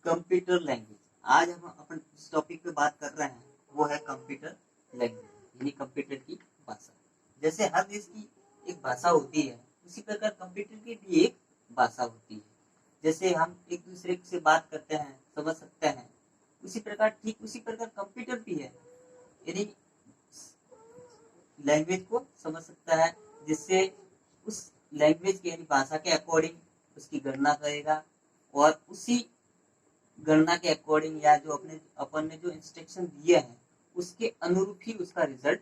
Computer language. आज हम अपन इस टॉपिक पे बात कर रहे हैं वो है कंप्यूटर लैंग्वेज यानी कंप्यूटर की भाषा। जैसे हर देश की एक भाषा होती है उसी प्रकार कंप्यूटर की भी एक भाषा होती है। जैसे हम एक दूसरे से बात करते हैं समझ सकते हैं उसी प्रकार ठीक उसी प्रकार कंप्यूटर भी है यानी लैंग्वेज को समझ सकता है जिससे उस लैंग्वेज के यानी भाषा के अकॉर्डिंग उसकी गणना करेगा और उसी गणना के अकॉर्डिंग या जो अपन ने जो इंस्ट्रक्शन दिए हैं उसके अनुरूप ही उसका रिजल्ट।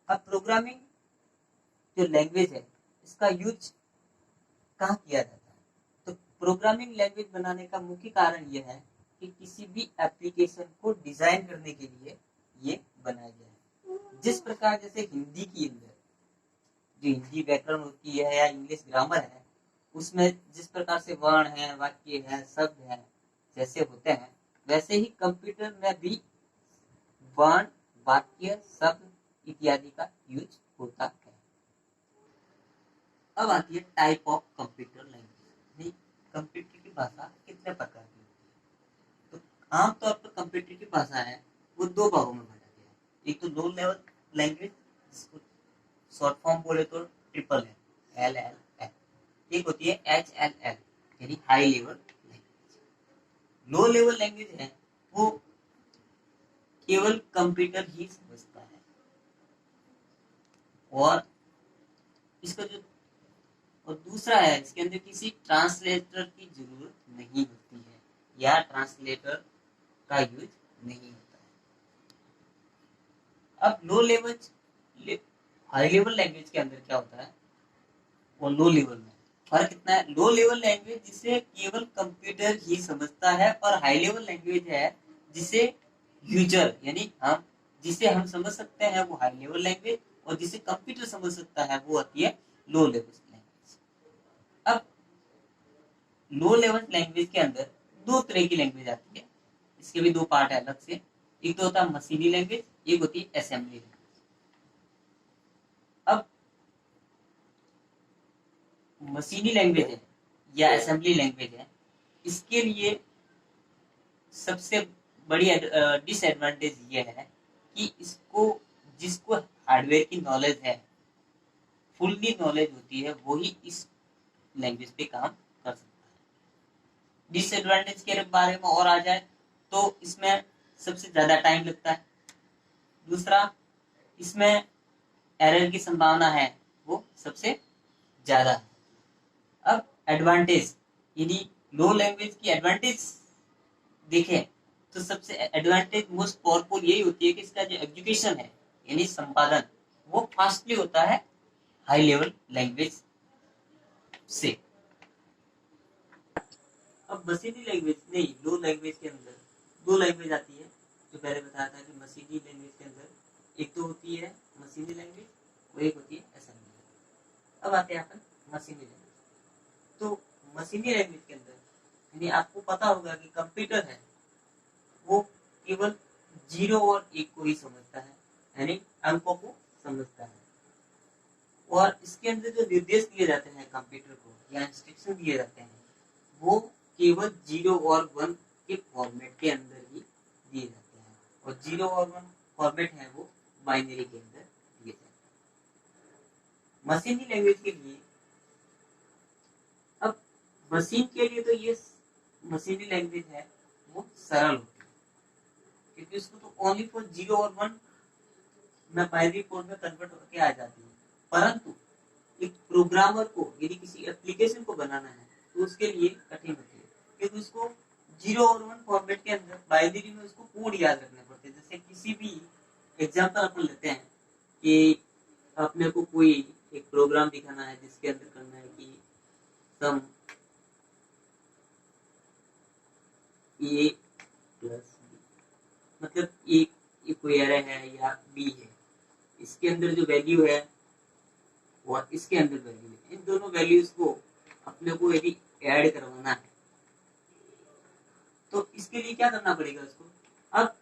अब प्रोग्रामिंग जो लैंग्वेज है इसका यूज कहाँ किया जाता है, तो प्रोग्रामिंग लैंग्वेज बनाने का मुख्य कारण यह है कि किसी भी एप्लीकेशन को डिजाइन करने के लिए ये बनाया गया है। जिस प्रकार जैसे हिंदी की अंदर जो हिंदी व्याकरण होती है या इंग्लिश ग्रामर है उसमें जिस प्रकार से वर्ण है वाक्य है शब्द है जैसे होते हैं वैसे ही कंप्यूटर में भी वर्ण वाक्य शब्द इत्यादि का यूज होता है। अब आती है type of computer language. Computer की भाषा कितने प्रकार की होती है, तो आमतौर पर कंप्यूटर की भाषा है वो दो भागों में बांटा गया है। एक तो लो लेवल लैंग्वेज जिसको शॉर्ट फॉर्म बोले तो ट्रिपल है LLL। एक होती है HLL यानी high level language. Low level language है वो केवल कंप्यूटर ही समझता है और इसका जो और दूसरा है इसके अंदर किसी ट्रांसलेटर की जरूरत नहीं होती है या ट्रांसलेटर का यूज नहीं होता है। अब low level high level language के अंदर क्या होता है और लो लेवल में फर्क कितना है। लो लेवल लैंग्वेज जिसे केवल कंप्यूटर ही समझता है और हाई लेवल लैंग्वेज है जिसे यूजर यानी हम जिसे हम समझ सकते हैं वो हाई लेवल लैंग्वेज और जिसे कंप्यूटर समझ सकता है वो आती है लो लेवल लैंग्वेज। अब लो लेवल लैंग्वेज के अंदर दो तरह की लैंग्वेज आती है, इसके भी दो पार्ट है अलग से। एक तो होता है मशीनी लैंग्वेज, एक होती है असेंबली लैंग्वेज। अब मशीनी लैंग्वेज है या असेंबली लैंग्वेज है इसके लिए सबसे बड़ी डिसएडवांटेज ये है कि इसको जिसको हार्डवेयर की नॉलेज है फुल्ली नॉलेज होती है वही इस लैंग्वेज पे काम कर सकता है। डिसएडवांटेज के बारे में और आ जाए तो इसमें सबसे ज्यादा टाइम लगता है। दूसरा इसमें एरर की संभावना है वो सबसे ज्यादा है। अब एडवांटेज यानी लो लैंग्वेज की एडवांटेज देखें तो सबसे एडवांटेज मोस्ट पावरफुल यही होती है कि इसका जो एजुकेशन है यानी संपादन वो फास्टली होता है हाई लेवल लैंग्वेज से। अब मशीनी लैंग्वेज नहीं लो लैंग्वेज के अंदर दो लैंग्वेज आती है जो पहले बताया था कि मशीनी लैंग्वेज के अंदर एक तो होती है मशीनी लैंग्वेज और एक होती है असेंबली लैंग्वेज। अब आते हैं अपन मशीनी लैंग्वेज। तो मशीनी लैंग्वेज के अंदर यानी आपको पता होगा कि कंप्यूटर है वो केवल 0 और 1 को ही समझता है यानी अंकों को समझता है और इसके अंदर जो निर्देश दिए जाते हैं कंप्यूटर को या इंस्ट्रक्शन दिए जाते हैं वो केवल 0 और 1 के फॉर्मेट के अंदर ही दिए जाते हैं और 0 और 1 फॉर्मेट है वो बाइनरी के अंदर दिए जाते हैं। मशीनी लैंग्वेज के लिए अब मशीन के लिए तो ये मशीनी लैंग्वेज है वो सरल होती है क्योंकि उसको तो ओनली फॉर 0 और 1 में बाइनरी कोड में कन्वर्ट होकर आ जाती है। परंतु एक प्रोग्रामर को यदि किसी एप्लीकेशन को बनाना है तो उसके लिए कठिन होती है क्योंकि उसको 0 और 1 फॉर्मेट के अंदर बाइनरी में उसको कोड याद रखने पड़ते हैं। जैसे किसी भी एग्जांपल अपन लेते हैं कि अपने को कोई एक प्रोग्राम दिखाना है जिसके अंदर करना है कि सम ए प्लस बी मतलब एक कोई एरे है या बी है इसके अंदर जो वैल्यू है और इसके अंदर वैल्यू है इन दोनों वैल्यूज को अपने को यदि ऐड करवाना है तो इसके लिए क्या करना पड़ेगा उसको। अब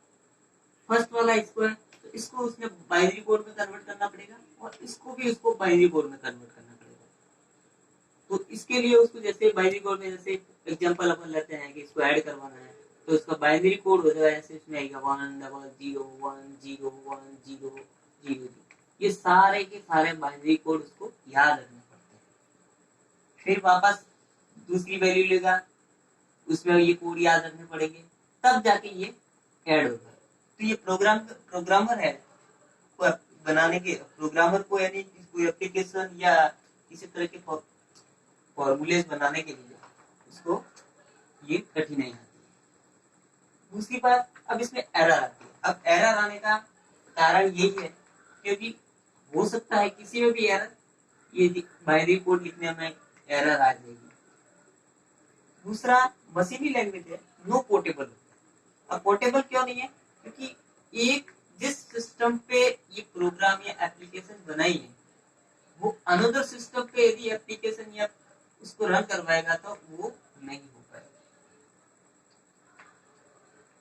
फर्स्ट वाला इसको है तो इसको उसने बाइनरी कोड में कन्वर्ट करना पड़ेगा और इसको भी उसको बाइनरी कोड में कन्वर्ट करना पड़ेगा। तो इसके लिए उसको जैसे बाइनरी कोड में जैसे एग्जांपल अपन लेते हैं कि इसको ऐड करवाना है, तो इसका बाइनरी कोड हो जाएगा जैसे इसमें आएगा 100101000। ये सारे के सारे बाइनरी कोड उसको याद रखने पड़ते हैं। फिर वापस दूसरी वैल्यू लेगा, उसमें ये कोड याद रखने पड़ेंगे, तब जाके ये ऐड होगा। तो ये प्रोग्रामर है बनाने के, प्रोग्रामर को यानी कोई एप्लीकेशन या किसी तरह के फॉर्मूलेस बनाने के लिए उसको ये कठिनाई आती है। दूसरी बात, अब इसमें एरर आती है। अब एरर आने का कारण यही है क्योंकि हो सकता है किसी में भी एरर, ये बाइनरी कोड लिखने में एरर आ जाएगी। दूसरा मशीनी लैंग्वेज है, नो पोर्टेबल। अब पोर्टेबल क्यों नहीं है? क्योंकि एक जिस सिस्टम पे ये प्रोग्राम या एप्लीकेशन बनाई है वो अनदर सिस्टम पे यदि एप्लीकेशन या उसको रन करवाएगा तो वो नहीं हो पाएगा।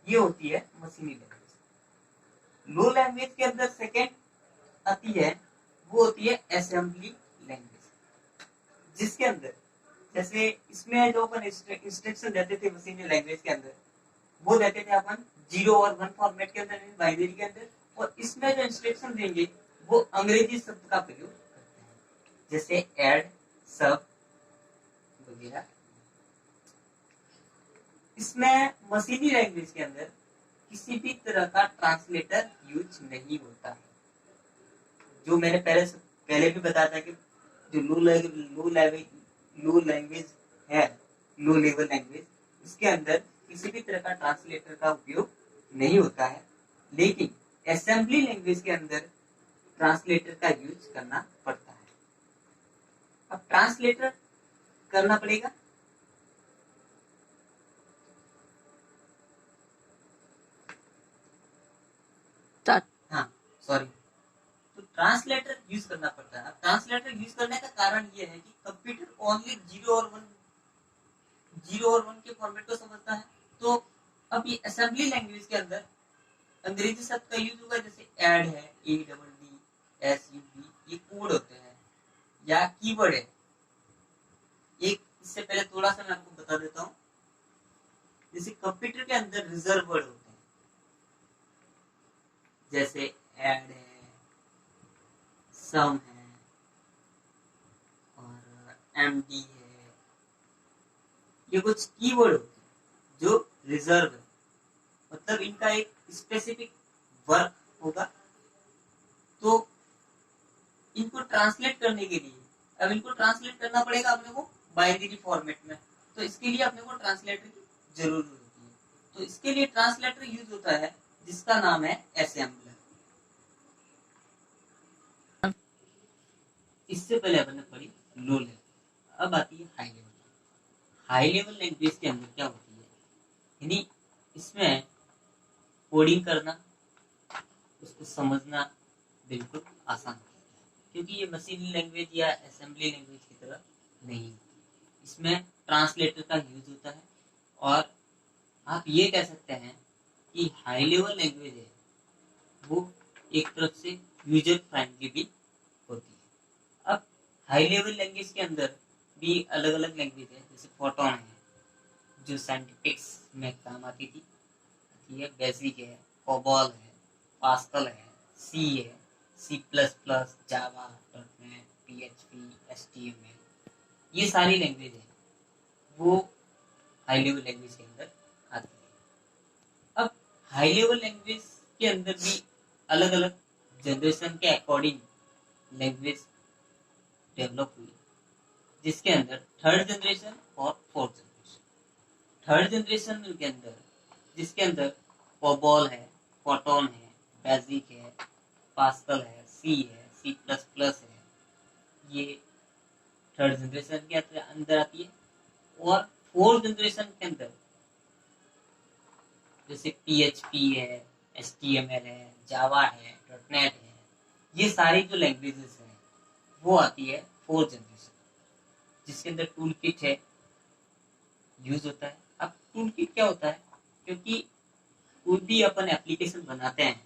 ये होती है मशीनी लैंग्वेज। लो लैंग्वेज के अंदर सेकेंड आती है, वो होती है असेंबली लैंग्वेज, जिसके अंदर जैसे इसमें जो अपन इंस्ट्रक्शन देते थे मशीनी लैंग्वेज के अंदर, वो देते थे अपन 0 और 1 फॉर्मेट के अंदर, बाइनरी के अंदर। और इसमें जो इंस्ट्रक्शन देंगे वो अंग्रेजी शब्द का प्रयोग करते हैं, जैसे ऐड, सब वगैरह। इसमें मशीनी लैंग्वेज के अंदर किसी भी तरह का ट्रांसलेटर यूज नहीं होता है। जो मैंने पहले भी बताया था कि जो लो लैंग्वेज है, लो लेवल लैंग्वेज, इसके अंदर किसी भी तरह का ट्रांसलेटर का उपयोग नहीं होता है। लेकिन असेंबली लैंग्वेज के अंदर ट्रांसलेटर का यूज करना पड़ता है। अब ट्रांसलेटर करना पड़ेगा, हाँ सॉरी, तो ट्रांसलेटर यूज करना पड़ता है। ट्रांसलेटर यूज करने का कारण ये है कि कंप्यूटर ओनली 0 और 1 के फॉर्मेट को समझता है। तो अब ये असेंबली लैंग्वेज के अंदर अंग्रेजी शब्द का यूज होगा, जैसे ऐड है, ADDSUB, ये कोड होते हैं या कीवर्ड है। एक इससे पहले थोड़ा सा मैं आपको बता देता हूँ, जैसे कंप्यूटर के अंदर रिजर्व वर्ड होते हैं, जैसे ऐड है, सम है और MD है। ये कुछ कीवर्ड होते हैं जो रिजर्व है, मतलब इनका एक स्पेसिफिक वर्क होगा। तो इनको ट्रांसलेट करने के लिए, अब इनको ट्रांसलेट करना पड़ेगा अपने को बाइनरी फॉर्मेट में, तो इसके लिए अपने को ट्रांसलेटर की जरूरत होती है। तो इसके लिए ट्रांसलेटर यूज होता है जिसका नाम है असेंबलर। इससे पहले अपन ने पढ़ी लो लेवल, अब आती है high level. High level language के अंदर क्या होती है, यानी इसमें कोडिंग करना, उसको समझना बिल्कुल आसान होता है, क्योंकि ये मशीनी लैंग्वेज या असेंबली लैंग्वेज की तरह नहीं होती। इसमें ट्रांसलेटर का यूज होता है। और आप ये कह सकते हैं कि हाई लेवल लैंग्वेज है वो एक तरफ से यूजर फ्रेंडली भी होती है। अब हाई लेवल लैंग्वेज के अंदर भी अलग अलग लैंग्वेज है, जैसे फोटोन है जो साइंटिफिक्स में काम आती थी, ठीक है, बेसिक है, कोबॉल है, पास्कल है, सी है, C++, जावा, .NET, PHP, HTML, ये सारी लैंग्वेज है वो हाई लेवल लैंग्वेज के अंदर आती है। अब हाई लेवल लैंग्वेज के अंदर भी अलग अलग जनरेशन के अकॉर्डिंग लैंग्वेज डेवलप हुई, जिसके अंदर थर्ड जनरेशन और फोर्थ जनरेशन। थर्ड जनरेशन के अंदर जिसके अंदर कोबॉल है, फोटोन है, बेसिक है, पास्कल है, सी है, C++ है, ये थर्ड जनरेशन के अंदर आती है। और फोर्थ जनरेशन के अंदर जैसे PHP है, HTML है, जावा है, .NET है, ये सारी जो लैंग्वेजेस हैं वो आती है फोर्थ जनरेशन, जिसके अंदर टूल किट है यूज होता है। अब टूल किट क्या होता है, क्योंकि कोई भी अपन एप्लीकेशन बनाते हैं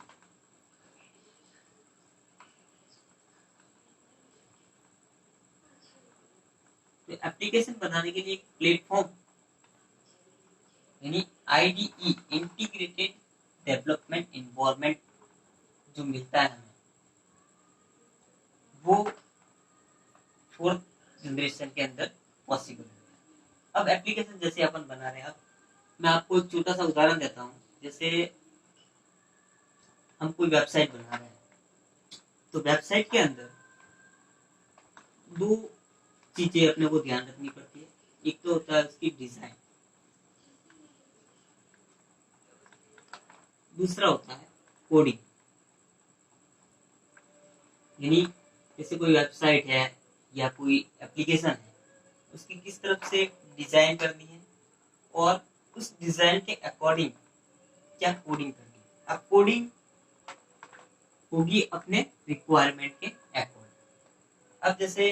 तो एप्लीकेशन बनाने के लिए एक प्लेटफॉर्म यानी आईडीई इंटीग्रेटेड डेवलपमेंट इन्वायरमेंट जो मिलता है हमें, वो फोर्थ जनरेशन के अंदर पॉसिबल है। अब एप्लीकेशन जैसे अपन बना रहे हैं, अब मैं आपको एक छोटा सा उदाहरण देता हूँ। जैसे हम कोई वेबसाइट बना रहे हैं, तो वेबसाइट के अंदर दो चीजें अपने को ध्यान रखनी पड़ती है। एक तो होता है उसकी डिजाइन, दूसरा होता है कोडिंग। यानी जैसे कोई वेबसाइट है या कोई एप्लीकेशन है, उसकी किस तरफ से डिजाइन करनी है और उस डिजाइन के अकॉर्डिंग क्या कोडिंग करनी है। अब कोडिंग होगी अपने रिक्वायरमेंट के अकॉर्डिंग। अब जैसे